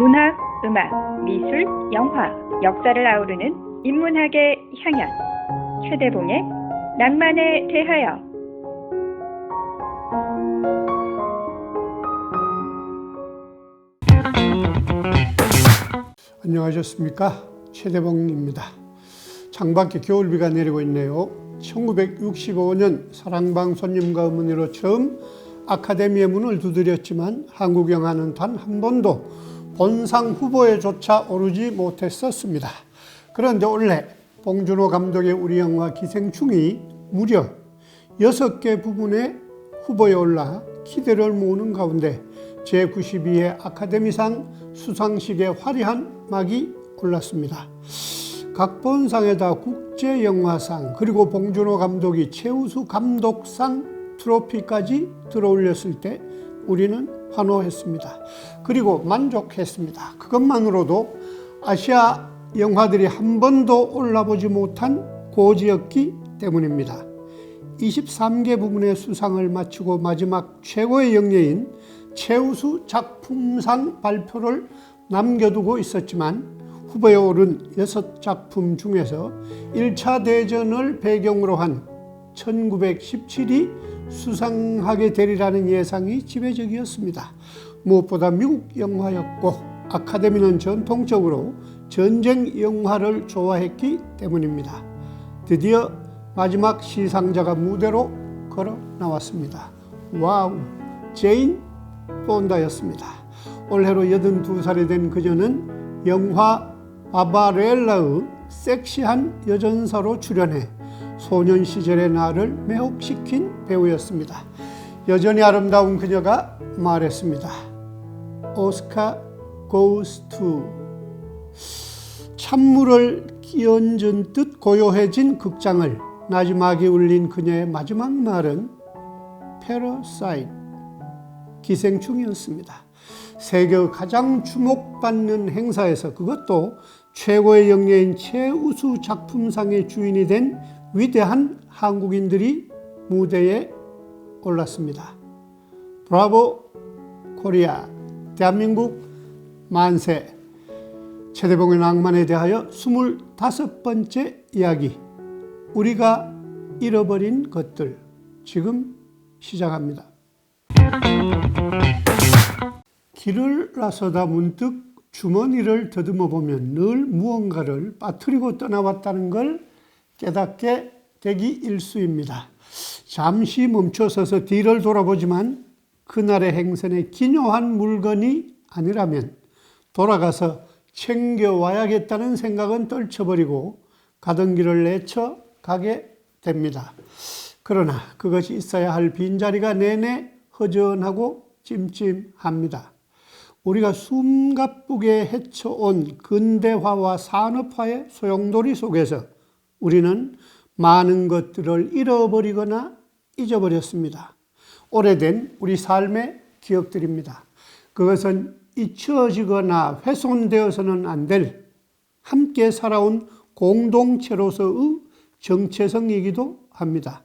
문학, 음악, 미술, 영화, 역사를 아우르는 인문학의 향연. 최대봉의 낭만에 대하여. 안녕하셨습니까? 최대봉입니다. 창밖에 겨울비가 내리고 있네요. 1965년 사랑방 손님과 어머니로 처음 아카데미의 문을 두드렸지만 한국 영화는 단 한 번도 본상 후보에조차 오르지 못했었습니다. 그런데 올해 봉준호 감독의 우리 영화 기생충이 무려 6개 부문에 후보에 올라 기대를 모으는 가운데 제92회 아카데미상 수상식에 화려한 막이 올랐습니다. 각본상에다 국제영화상 그리고 봉준호 감독이 최우수 감독상 트로피까지 들어올렸을 때 우리는 환호했습니다. 그리고 만족했습니다. 그것만으로도 아시아 영화들이 한 번도 올라보지 못한 고지였기 때문입니다. 23개 부문의 수상을 마치고 마지막 최고의 영예인 최우수 작품상 발표를 남겨두고 있었지만 후보에 오른 6작품 중에서 1차 대전을 배경으로 한 1917이 수상하게 되리라는 예상이 지배적이었습니다. 무엇보다 미국 영화였고 아카데미는 전통적으로 전쟁 영화를 좋아했기 때문입니다. 드디어 마지막 시상자가 무대로 걸어 나왔습니다. 와우, 제인 폰다였습니다. 올해로 82살이 된 그녀는 영화 바바렐라의 섹시한 여전사로 출연해 소년 시절의 나를 매혹시킨 배우였습니다. 여전히 아름다운 그녀가 말했습니다. 오스카 goes to. 찬물을 끼얹은 듯 고요해진 극장을 나지막이 울린 그녀의 마지막 말은 Parasite, 기생충이었습니다. 세계 가장 주목받는 행사에서 그것도 최고의 영예인 최우수 작품상의 주인이 된 위대한 한국인들이 무대에 올랐습니다. 브라보 코리아, 대한민국 만세. 최대봉의 낭만에 대하여 25번째 이야기, 우리가 잃어버린 것들, 지금 시작합니다. 길을 나서다 문득 주머니를 더듬어 보면 늘 무언가를 빠뜨리고 떠나왔다는 걸 깨닫게 되기 일쑤입니다. 잠시 멈춰서서 뒤를 돌아보지만 그날의 행선에 기묘한 물건이 아니라면 돌아가서 챙겨와야겠다는 생각은 떨쳐버리고 가던 길을 내쳐 가게 됩니다. 그러나 그것이 있어야 할 빈자리가 내내 허전하고 찜찜합니다. 우리가 숨가쁘게 헤쳐온 근대화와 산업화의 소용돌이 속에서 우리는 많은 것들을 잃어버리거나 잊어버렸습니다. 오래된 우리 삶의 기억들입니다. 그것은 잊혀지거나 훼손되어서는 안 될 함께 살아온 공동체로서의 정체성이기도 합니다.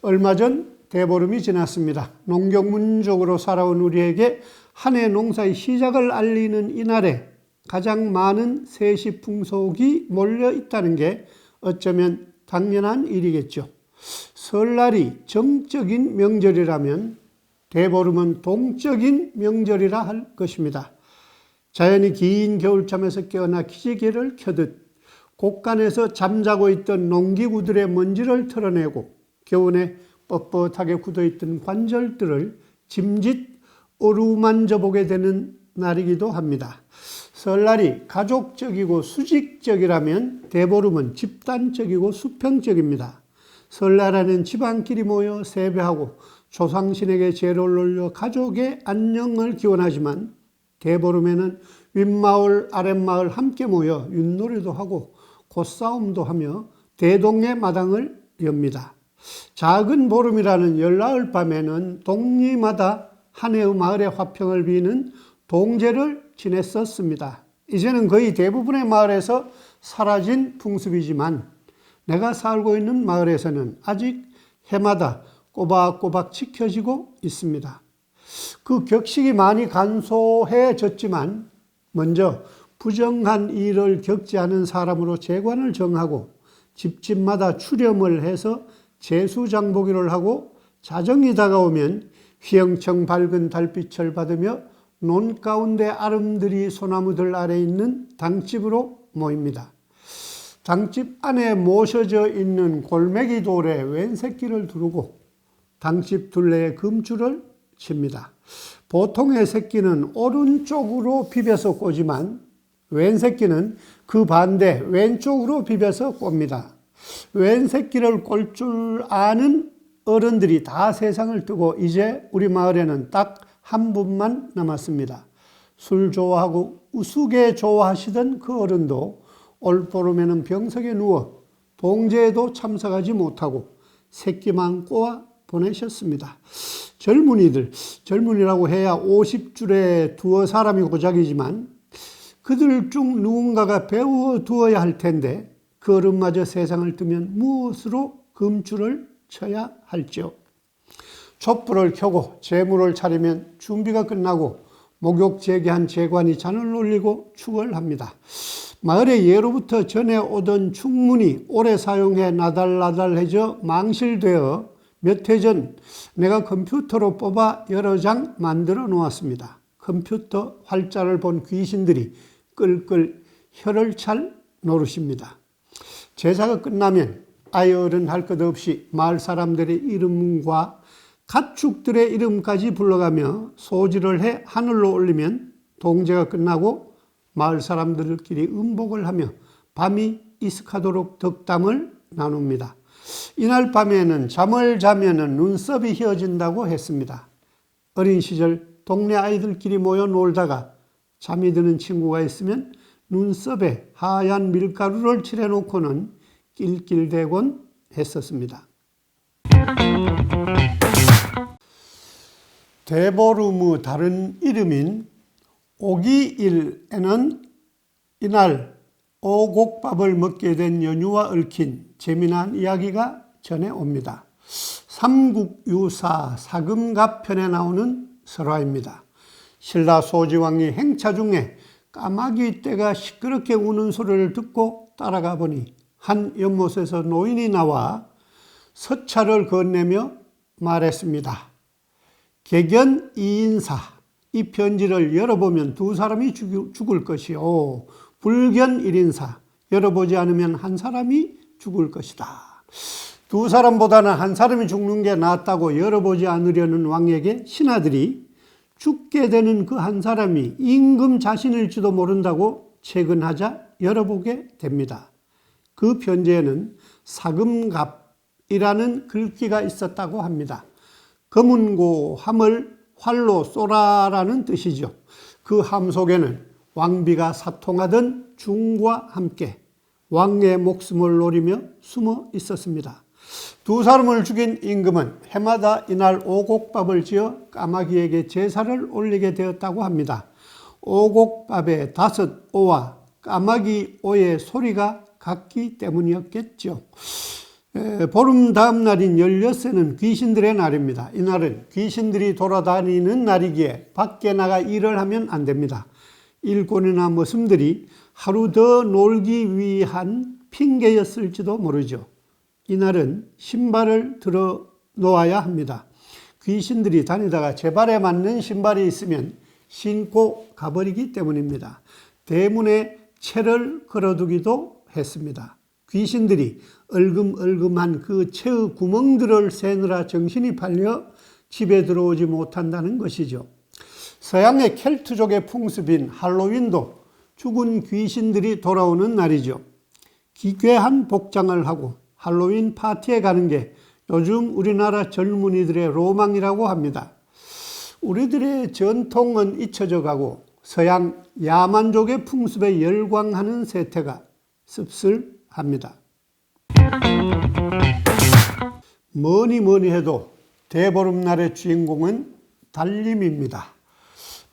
얼마 전 대보름이 지났습니다. 농경민족으로 살아온 우리에게 한 해 농사의 시작을 알리는 이날에 가장 많은 세시풍속이 몰려 있다는 게 어쩌면 당연한 일이겠죠. 설날이 정적인 명절이라면 대보름은 동적인 명절이라 할 것입니다. 자연이 긴 겨울잠에서 깨어나 기지개를 켜듯 곳간에서 잠자고 있던 농기구들의 먼지를 털어내고 겨우내 뻣뻣하게 굳어있던 관절들을 짐짓 어루만져 보게 되는 날이기도 합니다. 설날이 가족적이고 수직적이라면 대보름은 집단적이고 수평적입니다. 설날에는 집안끼리 모여 세배하고 조상신에게 제를 올려 가족의 안녕을 기원하지만 대보름에는 윗마을 아랫마을 함께 모여 윷놀이도 하고 곶싸움도 하며 대동의 마당을 엽니다. 작은 보름이라는 열나을 밤에는 동리마다 한 해의 마을의 화평을 비는 동제를 지냈었습니다. 이제는 거의 대부분의 마을에서 사라진 풍습이지만 내가 살고 있는 마을에서는 아직 해마다 꼬박꼬박 지켜지고 있습니다. 그 격식이 많이 간소해졌지만 먼저 부정한 일을 겪지 않은 사람으로 재관을 정하고 집집마다 출염을 해서 제수장보기를 하고 자정이 다가오면 휘영청 밝은 달빛을 받으며 논 가운데 아름드리 소나무들 아래 있는 당집으로 모입니다. 당집 안에 모셔져 있는 골매기 돌에 웬 새끼를 두르고 당집 둘레에 금줄을 칩니다. 보통의 새끼는 오른쪽으로 비벼서 꼬지만 웬 새끼는 그 반대 왼쪽으로 비벼서 꼽니다. 웬 새끼를 꼴 줄 아는 어른들이 다 세상을 뜨고 이제 우리 마을에는 딱 한 분만 남았습니다. 술 좋아하고 우스개 좋아하시던 그 어른도 올보름에는 병석에 누워 동제에도 참석하지 못하고 새끼만 꼬아 보내셨습니다. 젊은이라고 해야 50줄에 두어 사람이 고작이지만 그들 중 누군가가 배워두어야 할 텐데 그 어른마저 세상을 뜨면 무엇으로 금줄을 쳐야 할지요. 촛불을 켜고 제물을 차리면 준비가 끝나고 목욕 재개한 재관이 잔을 올리고 축을 합니다. 마을에 예로부터 전해 오던 축문이 오래 사용해 나달나달해져 망실되어 몇 해 전 내가 컴퓨터로 뽑아 여러 장 만들어 놓았습니다. 컴퓨터 활자를 본 귀신들이 끌끌 혀를 찰 노릇입니다. 제사가 끝나면 아이어른 할 것 없이 마을 사람들의 이름과 가축들의 이름까지 불러가며 소지를 해 하늘로 올리면 동제가 끝나고 마을 사람들끼리 음복을 하며 밤이 이슥하도록 덕담을 나눕니다. 이날 밤에는 잠을 자면 눈썹이 휘어진다고 했습니다. 어린 시절 동네 아이들끼리 모여 놀다가 잠이 드는 친구가 있으면 눈썹에 하얀 밀가루를 칠해놓고는 낄낄대곤 했었습니다. 대보름의 다른 이름인 오기일에는 이날 오곡밥을 먹게 된 연유와 얽힌 재미난 이야기가 전해옵니다. 삼국유사 사금갑편에 나오는 설화입니다. 신라 소지왕이 행차 중에 까마귀 떼가 시끄럽게 우는 소리를 듣고 따라가 보니 한 연못에서 노인이 나와 서찰을 건네며 말했습니다. 개견 이인사, 이 편지를 열어보면 두 사람이 죽을 것이요. 불견 일인사, 열어보지 않으면 한 사람이 죽을 것이다. 두 사람보다는 한 사람이 죽는 게 낫다고 열어보지 않으려는 왕에게 신하들이 죽게 되는 그 한 사람이 임금 자신일지도 모른다고 채근하자 열어보게 됩니다. 그 편지에는 사금갑이라는 글귀가 있었다고 합니다. 검은고 함을 활로 쏘라라는 뜻이죠. 그 함 속에는 왕비가 사통하던 중과 함께 왕의 목숨을 노리며 숨어 있었습니다. 두 사람을 죽인 임금은 해마다 이날 오곡밥을 지어 까마귀에게 제사를 올리게 되었다고 합니다. 오곡밥의 5오와 까마귀 오의 소리가 같기 때문이었겠죠. 보름 다음 날인 16세는 귀신들의 날입니다. 이날은 귀신들이 돌아다니는 날이기에 밖에 나가 일을 하면 안 됩니다. 일꾼이나 머슴들이 하루 더 놀기 위한 핑계였을지도 모르죠. 이날은 신발을 들어 놓아야 합니다. 귀신들이 다니다가 제 발에 맞는 신발이 있으면 신고 가버리기 때문입니다. 대문에 채를 걸어두기도 했습니다. 귀신들이 얼금얼금한 그 채의 구멍들을 세느라 정신이 팔려 집에 들어오지 못한다는 것이죠. 서양의 켈트족의 풍습인 할로윈도 죽은 귀신들이 돌아오는 날이죠. 기괴한 복장을 하고 할로윈 파티에 가는 게 요즘 우리나라 젊은이들의 로망이라고 합니다. 우리들의 전통은 잊혀져 가고 서양 야만족의 풍습에 열광하는 세태가 씁쓸합니다. 뭐니 해도 대보름날의 주인공은 달림입니다.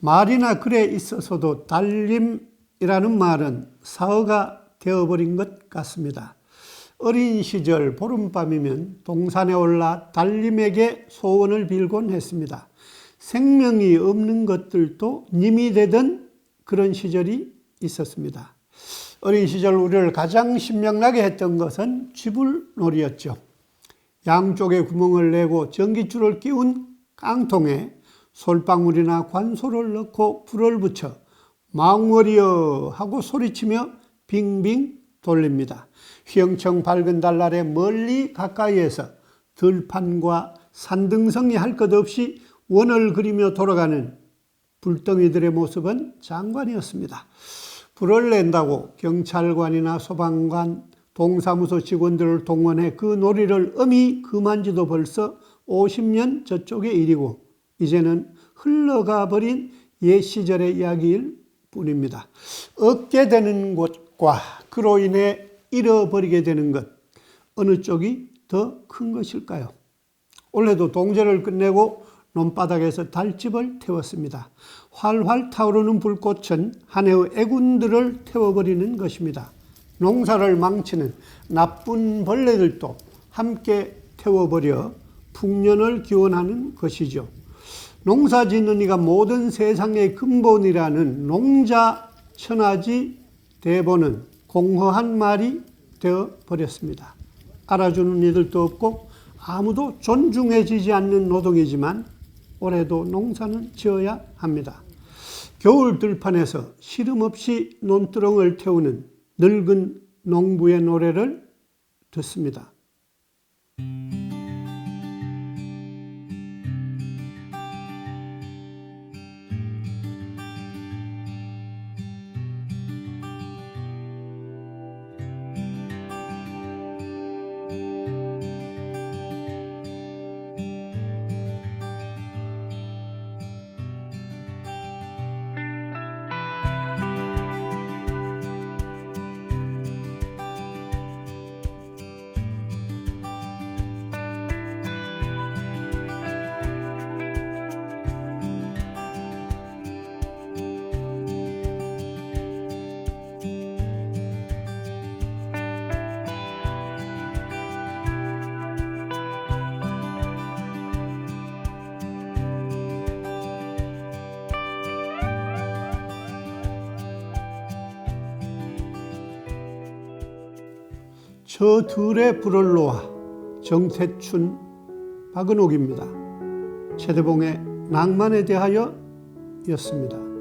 말이나 글에 있어서도 달림이라는 말은 사어가 되어버린 것 같습니다. 어린 시절 보름밤이면 동산에 올라 달림에게 소원을 빌곤 했습니다. 생명이 없는 것들도 님이 되던 그런 시절이 있었습니다. 어린 시절 우리를 가장 신명나게 했던 것은 쥐불놀이였죠. 양쪽에 구멍을 내고 전깃줄을 끼운 깡통에 솔방울이나 관소를 넣고 불을 붙여 망월이여 하고 소리치며 빙빙 돌립니다. 휘영청 밝은 달 아래 멀리 가까이에서 들판과 산등성이 할 것 없이 원을 그리며 돌아가는 불덩이들의 모습은 장관이었습니다. 불을 낸다고 경찰관이나 소방관, 동사무소 직원들을 동원해 그 놀이를 엄히 금한 지도 벌써 50년 저쪽의 일이고 이제는 흘러가 버린 옛 시절의 이야기일 뿐입니다. 얻게 되는 것과 그로 인해 잃어버리게 되는 것, 어느 쪽이 더 큰 것일까요? 올해도 동제를 끝내고 논바닥에서 달집을 태웠습니다. 활활 타오르는 불꽃은 한 해의 애군들을 태워버리는 것입니다. 농사를 망치는 나쁜 벌레들도 함께 태워버려 풍년을 기원하는 것이죠. 농사 짓는 이가 모든 세상의 근본이라는 농자 천하지 대본은 공허한 말이 되어버렸습니다. 알아주는 이들도 없고 아무도 존중해지지 않는 노동이지만 올해도 농사는 지어야 합니다. 겨울 들판에서 시름 없이 논두렁을 태우는 늙은 농부의 노래를 듣습니다. 저 둘의 불을 놓아 정태춘, 박은옥입니다. 최대봉의 낭만에 대하여 였습니다.